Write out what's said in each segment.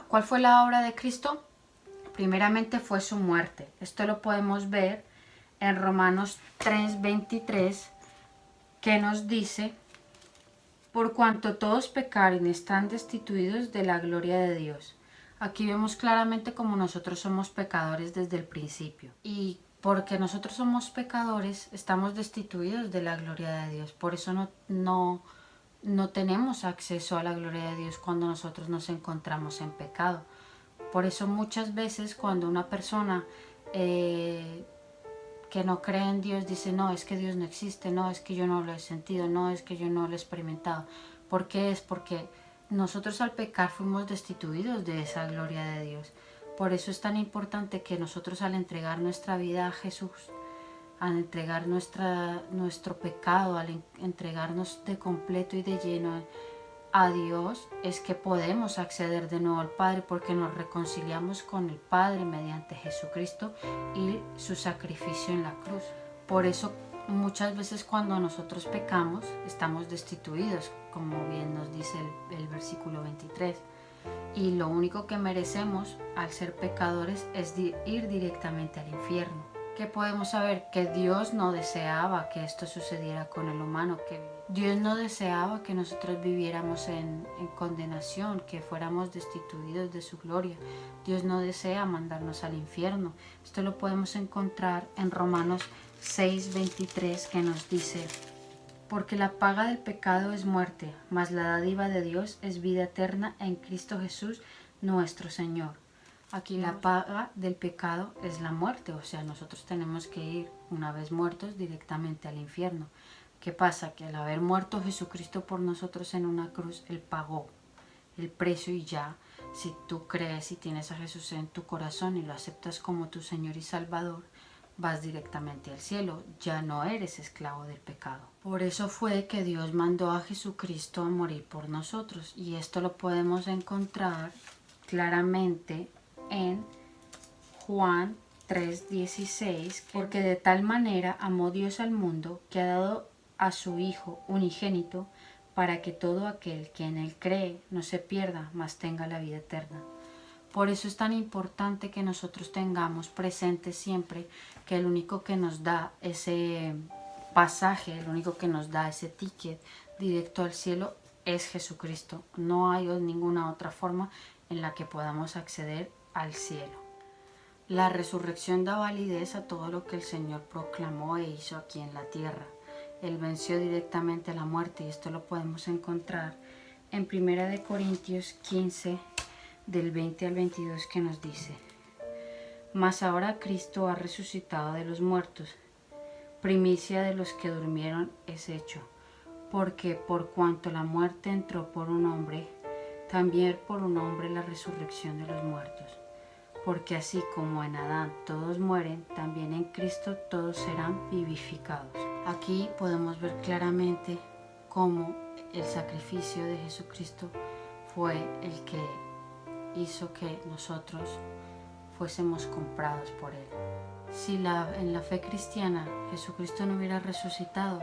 ¿Cuál fue la obra de Cristo? Primeramente fue su muerte. Esto lo podemos ver en Romanos 3:23, que nos dice: por cuanto todos pecaron y están destituidos de la gloria de Dios. Aquí vemos claramente cómo nosotros somos pecadores desde el principio. Y porque nosotros somos pecadores, estamos destituidos de la gloria de Dios. Por eso no tenemos acceso a la gloria de Dios cuando nosotros nos encontramos en pecado. Por eso muchas veces cuando una persona que no cree en Dios dice: no, es que Dios no existe, no, es que yo no lo he sentido, no, es que yo no lo he experimentado. ¿Por qué? Es porque nosotros al pecar fuimos destituidos de esa gloria de Dios. Por eso es tan importante que nosotros, al entregar nuestra vida a Jesús, al entregar nuestro pecado, al entregarnos de completo y de lleno a Dios, es que podemos acceder de nuevo al Padre, porque nos reconciliamos con el Padre mediante Jesucristo y su sacrificio en la cruz. Por eso muchas veces cuando nosotros pecamos estamos destituidos, como bien nos dice el versículo 23, y lo único que merecemos al ser pecadores es ir directamente al infierno. ¿Qué podemos saber? Que Dios no deseaba que esto sucediera con el humano, que Dios no deseaba que nosotros viviéramos en condenación, que fuéramos destituidos de su gloria. Dios no desea mandarnos al infierno. Esto lo podemos encontrar en Romanos 6:23, que nos dice: porque la paga del pecado es muerte, mas la dádiva de Dios es vida eterna en Cristo Jesús nuestro Señor. Aquí la paga del pecado es la muerte, o sea, nosotros tenemos que ir, una vez muertos, directamente al infierno. ¿Qué pasa? Que al haber muerto Jesucristo por nosotros en una cruz, Él pagó el precio, y ya, si tú crees y tienes a Jesús en tu corazón y lo aceptas como tu Señor y Salvador, vas directamente al cielo, ya no eres esclavo del pecado. Por eso fue que Dios mandó a Jesucristo a morir por nosotros, y esto lo podemos encontrar claramente en Juan 3:16, porque de tal manera amó Dios al mundo que ha dado a su Hijo unigénito, para que todo aquel que en Él cree no se pierda, mas tenga la vida eterna. Por eso es tan importante que nosotros tengamos presente siempre que el único que nos da ese pasaje, el único que nos da ese ticket directo al cielo es Jesucristo. No hay ninguna otra forma en la que podamos acceder al cielo. La resurrección da validez a todo lo que el Señor proclamó e hizo aquí en la tierra. Él venció directamente a la muerte, y esto lo podemos encontrar en 1 Corintios 15, del 20 al 22, que nos dice: mas ahora Cristo ha resucitado de los muertos, primicia de los que durmieron es hecho, porque por cuanto la muerte entró por un hombre, también por un hombre la resurrección de los muertos. Porque así como en Adán todos mueren, también en Cristo todos serán vivificados. Aquí podemos ver claramente cómo el sacrificio de Jesucristo fue el que hizo que nosotros fuésemos comprados por Él. Si en la fe cristiana Jesucristo no hubiera resucitado,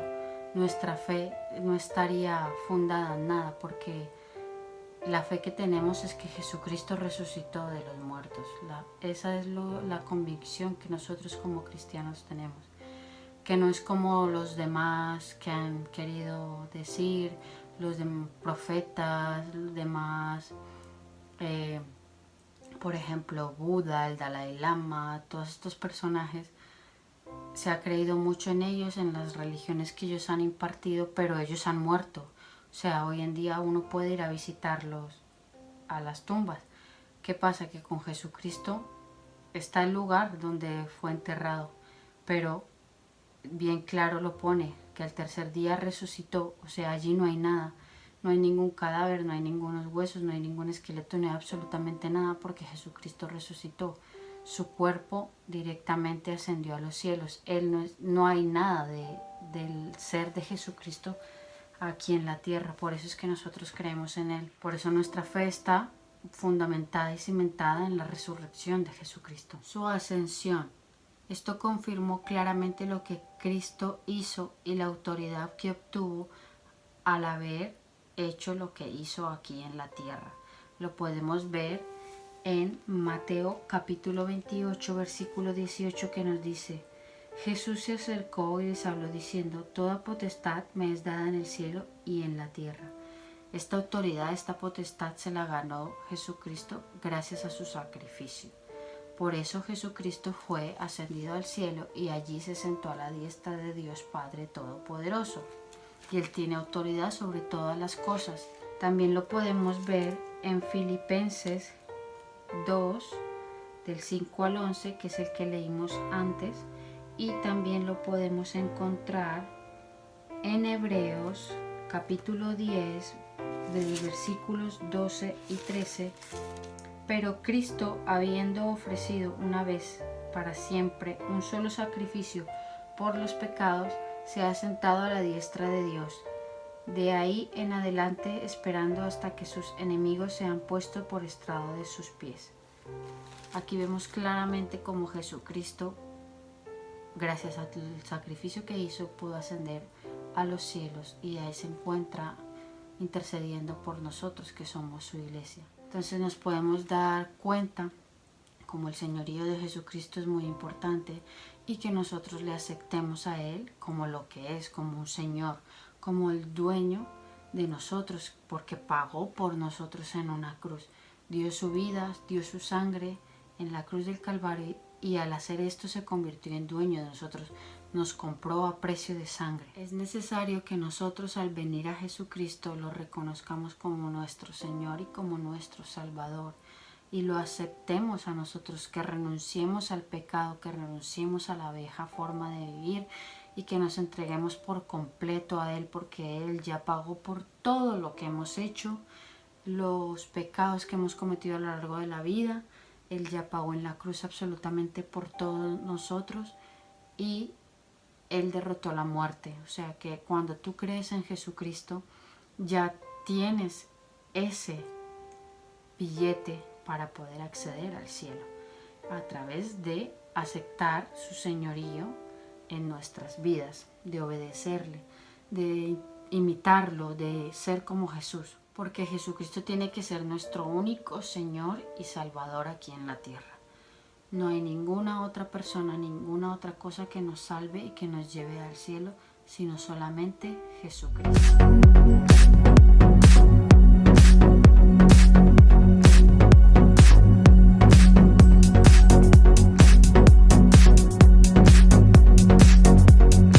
nuestra fe no estaría fundada en nada, porque la fe que tenemos es que Jesucristo resucitó de los muertos. Esa es la convicción que nosotros como cristianos tenemos. Que no es como los demás que han querido decir, los profetas, los demás, por ejemplo Buda, el Dalai Lama, todos estos personajes. Se ha creído mucho en ellos, en las religiones que ellos han impartido, pero ellos han muerto. O sea, hoy en día uno puede ir a visitarlos a las tumbas. ¿Qué pasa? Que con Jesucristo está el lugar donde fue enterrado, pero bien claro lo pone, que al tercer día resucitó. O sea, allí no hay nada, no hay ningún cadáver, no hay ningunos huesos, no hay ningún esqueleto, no hay absolutamente nada, porque Jesucristo resucitó. Su cuerpo directamente ascendió a los cielos. No hay nada del ser de Jesucristo aquí en la tierra. Por eso es que nosotros creemos en Él. Por eso nuestra fe está fundamentada y cimentada en la resurrección de Jesucristo. Su ascensión. Esto confirmó claramente lo que Cristo hizo y la autoridad que obtuvo al haber hecho lo que hizo aquí en la tierra. Lo podemos ver en Mateo capítulo 28, versículo 18, que nos dice: Jesús se acercó y les habló diciendo: Toda potestad me es dada en el cielo y en la tierra. Esta autoridad, esta potestad se la ganó Jesucristo gracias a su sacrificio. Por eso Jesucristo fue ascendido al cielo y allí se sentó a la diestra de Dios Padre Todopoderoso. Y Él tiene autoridad sobre todas las cosas. También lo podemos ver en Filipenses 2, del 5 al 11, que es el que leímos antes. Y también lo podemos encontrar en Hebreos capítulo 10, de los versículos 12 y 13. Pero Cristo, habiendo ofrecido una vez para siempre un solo sacrificio por los pecados, se ha sentado a la diestra de Dios. De ahí en adelante, esperando hasta que sus enemigos sean puestos por estrado de sus pies. Aquí vemos claramente cómo Jesucristo, gracias al sacrificio que hizo, pudo ascender a los cielos y ahí se encuentra intercediendo por nosotros, que somos su iglesia. Entonces nos podemos dar cuenta como el señorío de Jesucristo es muy importante y que nosotros le aceptemos a Él como lo que es, como un Señor, como el dueño de nosotros, porque pagó por nosotros en una cruz. Dio su vida, dio su sangre en la cruz del Calvario y al hacer esto se convirtió en dueño de nosotros. Nos compró a precio de sangre. Es necesario que nosotros al venir a Jesucristo lo reconozcamos como nuestro Señor y como nuestro Salvador y lo aceptemos a nosotros, que renunciemos al pecado, que renunciemos a la vieja forma de vivir y que nos entreguemos por completo a Él, porque Él ya pagó por todo lo que hemos hecho, los pecados que hemos cometido a lo largo de la vida. Él ya pagó en la cruz absolutamente por todos nosotros y Él derrotó la muerte. O sea que cuando tú crees en Jesucristo ya tienes ese billete para poder acceder al cielo a través de aceptar su señorío en nuestras vidas, de obedecerle, de imitarlo, de ser como Jesús, porque Jesucristo tiene que ser nuestro único Señor y Salvador aquí en la tierra. No hay ninguna otra persona, ninguna otra cosa que nos salve y que nos lleve al cielo, sino solamente Jesucristo.